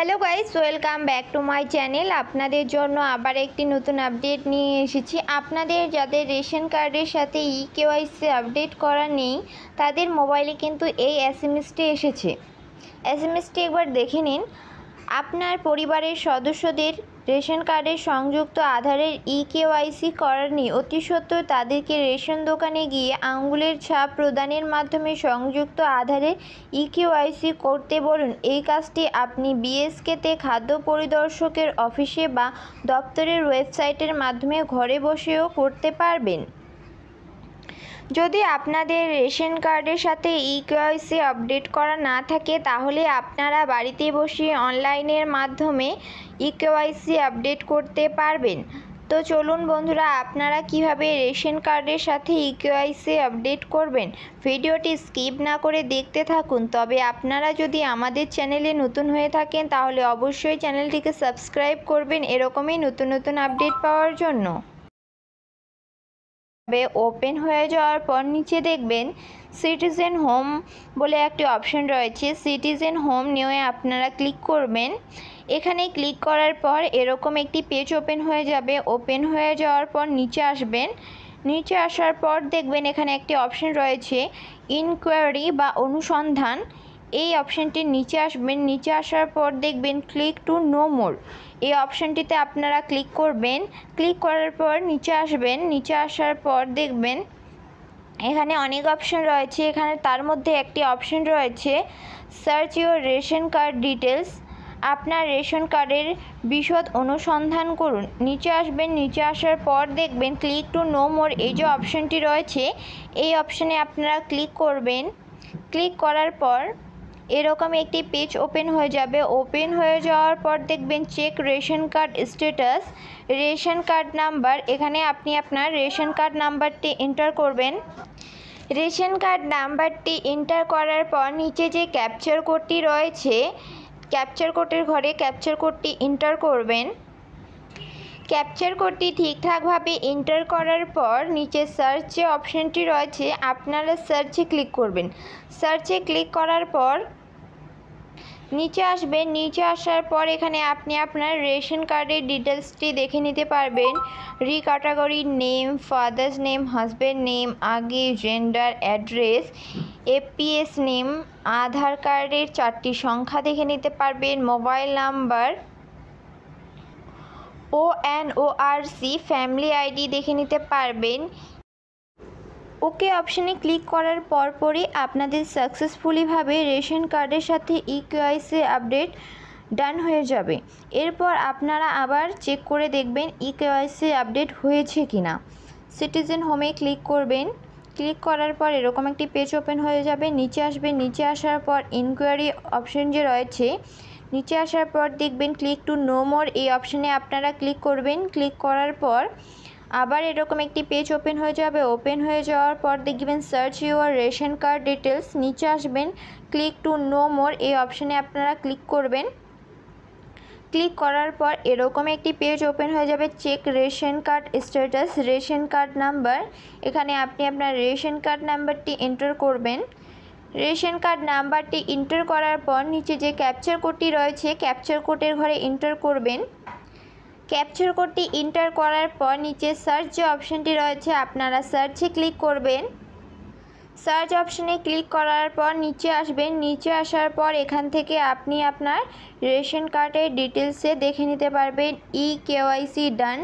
Hello guys, welcome back to my channel. আপনাদের জন্য আবার একটি নতুন আপডেট নিয়ে এসেছি। আপনাদের যাদের রেশন কার্ডের সাথে কেওয়াইসি আপডেট করা নেই তাদের মোবাইলে কিন্তু এই এসএমএসটি এসেছে। এসএমএসটি একবার দেখে নিন। আপনার পরিবারের সদস্যদের রেশন কার্ডের সংযুক্ত আধারের কেওয়াইসি করার নেই, অতি সত্বর তাদেরকে রেশন দোকানে গিয়ে আঙ্গুলের ছাপ প্রদানের মাধ্যমে সংযুক্ত আধারের কেওয়াইসি করতে বলুন। এই কাজটি আপনি বিএসকেতে খাদ্য পরিদর্শকের অফিসে বা দপ্তরের ওয়েবসাইটের মাধ্যমে ঘরে বসেও করতে পারবেন। যদি আপনাদের রেশন কার্ডের সাথে কেওয়াইসি আপডেট করা না থাকে তাহলে আপনারা বাড়িতে বসে অনলাইনের মাধ্যমে কেওয়াইসি আপডেট করতে পারবেন। তো চলুন বন্ধুরা, আপনারা কিভাবে রেশন কার্ডের সাথে কেওয়াইসি আপডেট করবেন ভিডিওটি স্কিপ না করে দেখতে থাকুন। তবে আপনারা যদি আমাদের চ্যানেলে নতুন হয়ে থাকেন তাহলে অবশ্যই চ্যানেলটিকে সাবস্ক্রাইব করবেন এরকমই নতুন নতুন আপডেট পাওয়ার জন্য। ওপেন হয়ে যাওয়ার পর নিচে দেখবেন সিটিজেন হোম বলে একটি অপশন রয়েছে। সিটিজেন হোম নিয়ে আপনারা ক্লিক করবেন। এখানে ক্লিক করার পর এরকম একটি পেজ ওপেন হয়ে যাবে। ওপেন হয়ে যাওয়ার পর নিচে আসবেন। নিচে আসার পর দেখবেন এখানে একটি অপশন রয়েছে ইনকোয়ারি বা অনুসন্ধান। এই অপশানটির নিচে আসবেন। নিচে আসার পর দেখবেন ক্লিক টু নো মোর, এই অপশানটিতে আপনারা ক্লিক করবেন। ক্লিক করার পর নিচে আসবেন। নিচে আসার পর দেখবেন এখানে অনেক অপশন রয়েছে। এখানে তার মধ্যে একটি অপশন রয়েছে search your ration card details. আপনার রেশন কার্ডের বিশদ অনুসন্ধান করুন। নিচে আসবেন। নিচে আসার পর দেখবেন ক্লিক টু নো মোর, এই যে অপশানটি রয়েছে এই অপশানে আপনারা ক্লিক করবেন। ক্লিক করার পর এরকম একটি পেজ ওপেন হয়ে যাবে। ওপেন হয়ে যাওয়ার পর দেখবেন check ration card status, ration card number. এখানে আপনি আপনার রেশন কার্ড নাম্বারটি এন্টার করবেন। রেশন কার্ড নাম্বারটি এন্টার করার পর নিচে যে ক্যাপচার কোডটি রয়েছে ক্যাপচার কোডের ঘরে ক্যাপচার কোডটি এন্টার করবেন। ক্যাপচার কোডটি ঠিকঠাকভাবে এন্টার করার পর নিচে সার্চ যে অপশানটি রয়েছে আপনারা সার্চে ক্লিক করবেন। সার্চে ক্লিক করার পর নিচে আসবেন। নিচে আসার পর এখানে আপনি আপনার রেশন কার্ডের ডিটেলসটি দেখে নিতে পারবেন। Category name, father's name, husband name, আগে জেন্ডার, অ্যাড্রেস, এপিএস নেম, আধার কার্ডের 4টি সংখ্যা দেখে নিতে পারবেন, mobile number, ONORC, family ID দেখে নিতে পারবেন। ওকে অপশানে ক্লিক করার পরপরই আপনাদের সাকসেসফুলিভাবে রেশন কার্ডের সাথে কেওয়াইসি আপডেট ডান হয়ে যাবে। এরপর আপনারা আবার চেক করে দেখবেন কেওয়াইসি আপডেট হয়েছে কিনা। সিটিজেন হোমে ক্লিক করবেন। ক্লিক করার পর এরকম একটি পেজ ওপেন হয়ে যাবে। নিচে আসবেন। নিচে আসার পর ইনকোয়ারি অপশন যে রয়েছে নিচে আসার পর দেখবেন ক্লিক টু নো মোর, এই অপশানে আপনারা ক্লিক করবেন। ক্লিক করার পর আবার এরকম একটি পেজ ওপেন হয়ে যাবে। ওপেন হয়ে যাওয়ার পর দেখবেন search your ration card details. নিচে আসবেন। ক্লিক টু নো মোর, এই অপশানে আপনারা ক্লিক করবেন। ক্লিক করার পর এরকম একটি পেজ ওপেন হয়ে যাবে check ration card status, ration card number. এখানে আপনি আপনার রেশন কার্ড নাম্বারটি এন্টার করবেন। রেশন কার্ড নাম্বারটি এন্টার করার পর নিচে যে ক্যাপচার কোডটি রয়েছে ক্যাপচার কোডের ঘরে এন্টার করবেন। ক্যাপচার কোডটি এন্টার করার পর নিচে সার্চ যে অপশানটি রয়েছে আপনারা সার্চে ক্লিক করবেন। সার্চ অপশানে ক্লিক করার পর নিচে আসবেন। নিচে আসার পর এখান থেকে আপনি আপনার রেশন কার্ডের ডিটেলসে দেখে নিতে পারবেন কেওয়াইসি ডান,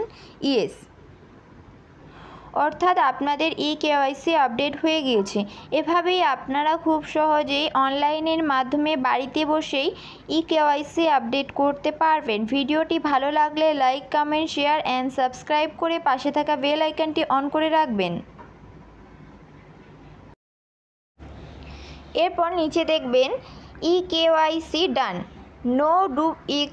ইয়েস, অর্থাৎ আপনাদের কেওয়াইসি আপডেট হয়ে গিয়েছে। এভাবেই আপনারা খুব সহজেই অনলাইনের মাধ্যমে বাড়িতে বসেই কেওয়াইসি আপডেট করতে পারবেন। ভিডিওটি ভালো লাগলে like, comment, share and subscribe করে পাশে থাকা বেল আইকনটি অন করে রাখবেন। এরপর নিচে দেখবেন KYC done, no do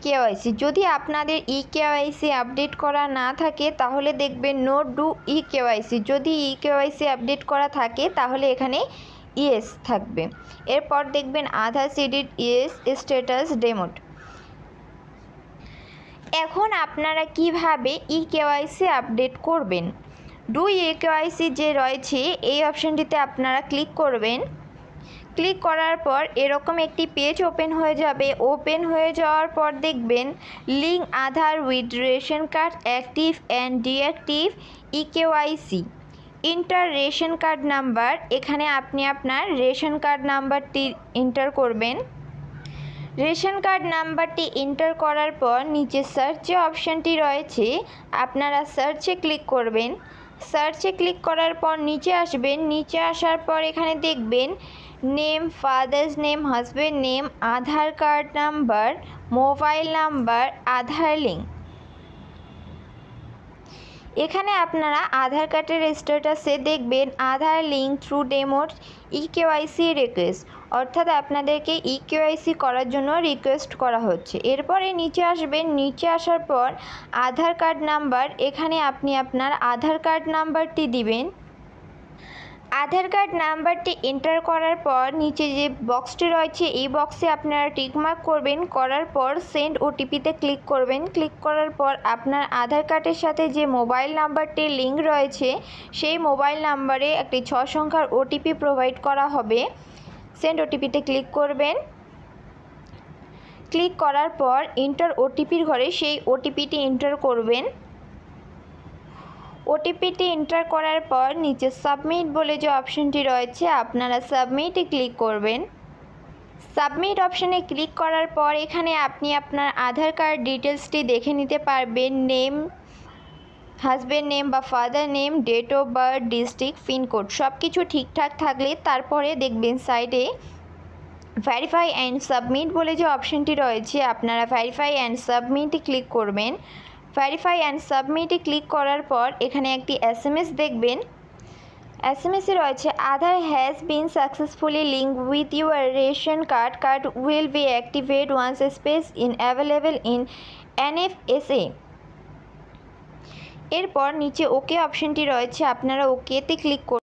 KYC. যদি আপনাদের কেওয়াইসি আপডেট করা না থাকে তাহলে দেখবেন নো ডু কেওয়াইসি। যদি কেওয়াইসি আপডেট করা থাকে তাহলে এখানে ইয়েস থাকবে। এরপর দেখবেন আধার সিডিড ইয়েস স্ট্যাটাস ডেমোড। এখন আপনারা কিভাবে কেওয়াইসি আপডেট করবেন। ডু কেওয়াইসি যে রয়েছে এই অপশানটিতে আপনারা ক্লিক করবেন। ক্লিক করার পর এরকম একটি পেজ ওপেন হয়ে যাবে। ওপেন হয়ে যাওয়ার পর দেখবেন link Aadhaar with ration card active and deactive eKYC inter ration card number. এখানে আপনি আপনার রেশন কার্ড নাম্বারটি এন্টার করবেন। রেশন কার্ড নাম্বারটি এন্টার করার পর নিচে সার্চে অপশানটি রয়েছে, আপনারা সার্চে ক্লিক করবেন। সার্চে ক্লিক করার পর নিচে আসবেন। নিচে আসার পর এখানে দেখবেন name, father's name, husband name, Aadhaar card number, mobile number, Aadhaar link. এখানে আপনারা আধার কার্ডের স্ট্যাটাসে দেখবেন আধার লিঙ্ক থ্রু ডেমোর ইকেওয়াইসি রিকোয়েস্ট, অর্থাৎ আপনাদেরকে ইকেওয়াইসি করার জন্য রিকোয়েস্ট করা হচ্ছে। এরপরে নিচে আসবেন। নিচে আসার পর আধার কার্ড নাম্বার, এখানে আপনি আপনার আধার কার্ড নাম্বারটি দিবেন। আধার কার্ড নাম্বারটি এন্টার করার পর নিচে যে বক্সটি রয়েছে এই বক্সে আপনারা টিকমার্ক করবেন। করার পর সেন্ড ওটিপিতে ক্লিক করবেন। ক্লিক করার পর আপনার আধার কার্ডের সাথে যে মোবাইল নাম্বারটি লিঙ্ক রয়েছে সেই মোবাইল নাম্বারে একটি 6 সংখ্যার ওটিপি প্রোভাইড করা হবে। সেন্ড ওটিপিতে ক্লিক করবেন। ক্লিক করার পর এন্টার ওটিপির ঘরে সেই ওটিপিটি এন্টার করবেন। ওটিপিটি এন্টার করার পর নিচে সাবমিট বলে যে অপশানটি রয়েছে আপনারা সাবমিটে ক্লিক করবেন। সাবমিট অপশানে ক্লিক করার পর এখানে আপনি আপনার আধার কার্ড ডিটেলসটি দেখে নিতে পারবেন। নেম, হাজব্যান্ড নেম বা father name, date of birth, district, pincode সব কিছু ঠিকঠাক থাকলে তারপরে দেখবেন সাইডে ভেরিফাই অ্যান্ড সাবমিট বলে যে অপশানটি রয়েছে আপনারা ভেরিফাই অ্যান্ড সাবমিটে ক্লিক করবেন। ভেরিফাই অ্যান্ড সাবমিটে ক্লিক করার পর এখানে একটি এসএমএস দেখবেন। এসএমএসে রয়েছে Aadhaar has been successfully link with your ration card, card will be activate once space in available in NFSA. এরপর নিচে ওকে অপশানটি রয়েছে আপনারা ওকেতে ক্লিক